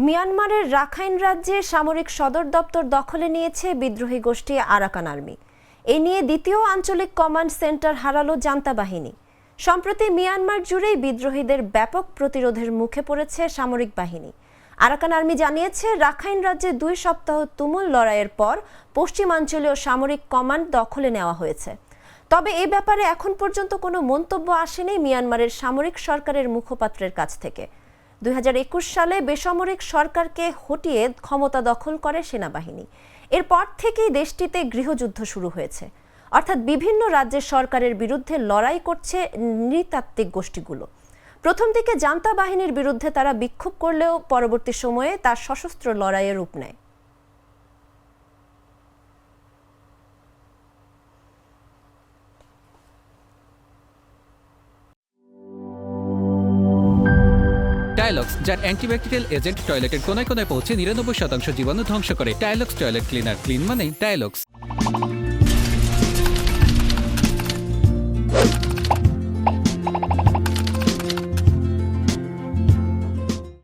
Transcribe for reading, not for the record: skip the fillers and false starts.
মিয়ানমারের রাখাইন রাজ্যে সামরিক সদর দপ্তর দখলে নিয়েছে বিদ্রোহী গোষ্ঠী আরাকান আর্মি। এ নিয়ে দ্বিতীয় আঞ্চলিক কমান্ড সেন্টার হারালো জান্তা বাহিনী। সম্প্রতি মিয়ানমার জুড়েই বিদ্রোহীদের ব্যাপক প্রতিরোধের মুখে পড়েছে সামরিক বাহিনী। আরাকান আর্মি জানিয়েছে, রাখাইন রাজ্যে 2 সপ্তাহ তুমুল লড়াইয়ের পর পশ্চিমাঞ্চলীয় সামরিক কমান্ড দখলে নেওয়া হয়েছে। তবে এ ব্যাপারে এখন পর্যন্ত কোনো মন্তব্য আসেনি মিয়ানমারের সামরিক সরকারের মুখপাত্রের কাছ থেকে। 2021 সালে বেসামরিক সরকারকে হটিয়ে ক্ষমতা দখল করে সেনাবাহিনী। এরপর থেকেই দেশটিতে গৃহযুদ্ধ শুরু হয়েছে, অর্থাৎ বিভিন্ন রাজ্যের সরকারের বিরুদ্ধে লড়াই করছে নৃতাত্ত্বিক গোষ্ঠীগুলো। প্রথম দিকে জান্তা বাহিনীর বিরুদ্ধে তারা বিক্ষোভ করলেও পরবর্তী সময়ে তার সশস্ত্র লড়াইয়ের রূপ নেয়। টাইলক্স, যার অ্যান্টিব্যাকটেরিয়াল এজেন্ট টয়লেটের কোনায় কোনায় পৌঁছে 99% জীবাণু ধ্বংস করে। টাইলক্স টয়লেট ক্লিনার, ক্লিন মানে টাইলক্স।